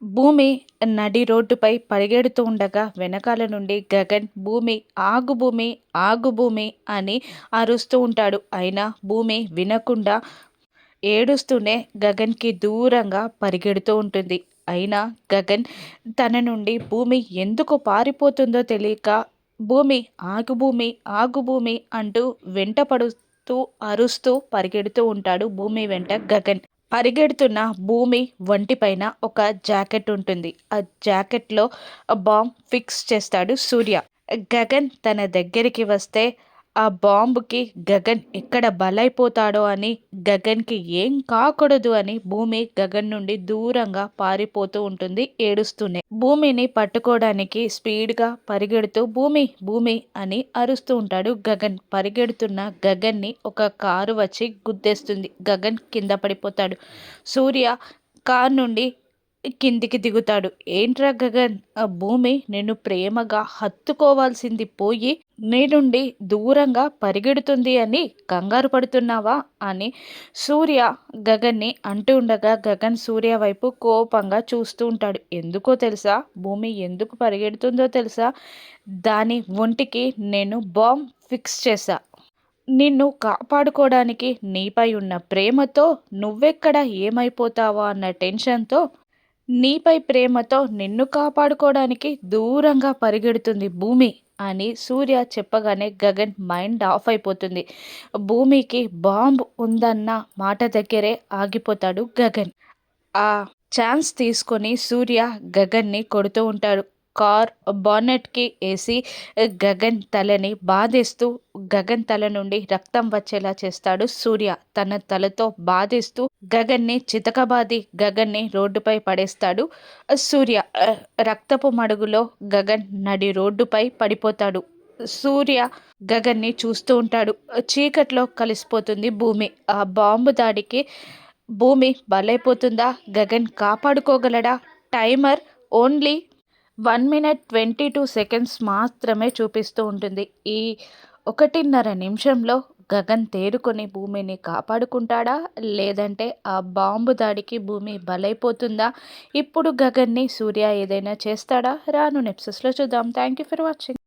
భూమి నడి రోడ్డుపై పరిగెడుతూ ఉండగా వెనకాల నుండి గగన్ భూమి ఆగు భూమి ఆగు భూమి అని అరుస్తూ ఉంటాడు. అయినా భూమి వినకుండా ఏడుస్తూనే గగన్కి దూరంగా పరిగెడుతూ ఉంటుంది. అయినా గగన్ తన నుండి భూమి ఎందుకు పారిపోతుందో తెలియక భూమి ఆగు భూమి ఆగు భూమి అంటూ వెంట పడుతూ అరుస్తూ పరిగెడుతూ ఉంటాడు భూమి వెంట గగన్. పరిగెడుతున్న భూమి ఒంటిపైన ఒక జాకెట్ ఉంటుంది. ఆ జాకెట్‌లో బాంబ్ ఫిక్స్ చేస్తాడు సూర్య. గగన్ తన దగ్గరికి వస్తే ఆ బాంబ్‌కి గగన్ ఎక్కడ బలైపోతాడో అని గగన్‌కి ఏం కాకూడదు అని భూమి గగన్ నుండి దూరంగా పారిపోతూ ఉంటుంది ఏడుస్తూనే. భూమిని పట్టుకోవడానికి స్పీడ్‌గా పరిగెడుతూ భూమి భూమి అని అరుస్తూ ఉంటాడు గగన్. పరిగెడుతున్న గగన్‌ని ఒక కారు వచ్చి గుద్దేస్తుంది. గగన్ కింద పడిపోతాడు. సూర్య కారు నుండి కిందికి దిగుతాడు. ఏంట్రా గగన్, ఆ భూమి నిన్ను ప్రేమగా హత్తుకోవాల్సింది పోయి నీ నుండి దూరంగా పరిగెడుతుంది అని కంగారు పడుతున్నావా అని సూర్య గగన్ని అంటూ ఉండగా గగన్ సూర్య వైపు కోపంగా చూస్తూ ఉంటాడు. ఎందుకో తెలుసా, భూమి ఎందుకు పరిగెడుతుందో తెలుసా? దాని ఒంటికి నేను బాంబ్ ఫిక్స్ చేశా. నిన్ను కాపాడుకోవడానికి నీపై ఉన్న ప్రేమతో నువ్వెక్కడ ఏమైపోతావో అన్న టెన్షన్‌తో నీపై ప్రేమతో నిన్ను కాపాడుకోవడానికి దూరంగా పరిగెడుతుంది భూమి అని సూర్య చెప్పగానే గగన్ మైండ్ ఆఫ్ అయిపోతుంది. భూమికి బాంబ్ ఉందన్న మాట దగ్గరే ఆగిపోతాడు గగన్. ఆ ఛాన్స్ తీసుకొని సూర్య గగన్ని కొడుతూ ఉంటాడు. కార్ బానెట్‌కి ఏసి గగన్ తలని బాధేస్తూ గగన్ తల నుండి రక్తం వచ్చేలా చేస్తాడు సూర్య. తన తలతో బాధేస్తూ గగన్ని చితకబాది గగన్ని రోడ్డుపై పడేస్తాడు సూర్య. రక్తపు మడుగులో గగన్ నడి రోడ్డుపై పడిపోతాడు. సూర్య గగన్ని చూస్తూ ఉంటాడు. చీకట్లో కలిసిపోతుంది భూమి. ఆ బాంబు దాడికి భూమి బలైపోతుందా? గగన్ కాపాడుకోగలడా? టైమర్ ఓన్లీ 1 మినిట్ 22 సెకండ్స్ మాత్రమే చూపిస్తూ ఉంటుంది. ఈ 1:30 నిమిషంలో గగన్ తేరుకొని భూమిని కాపాడుకుంటాడా? లేదంటే ఆ బాంబు దాడికి భూమి బలైపోతుందా? ఇప్పుడు గగన్‌ని సూర్య ఏదైనా చేస్తాడా? రానున్న ఎపిసోడ్స్‌లో చూద్దాం. Thank you for watching.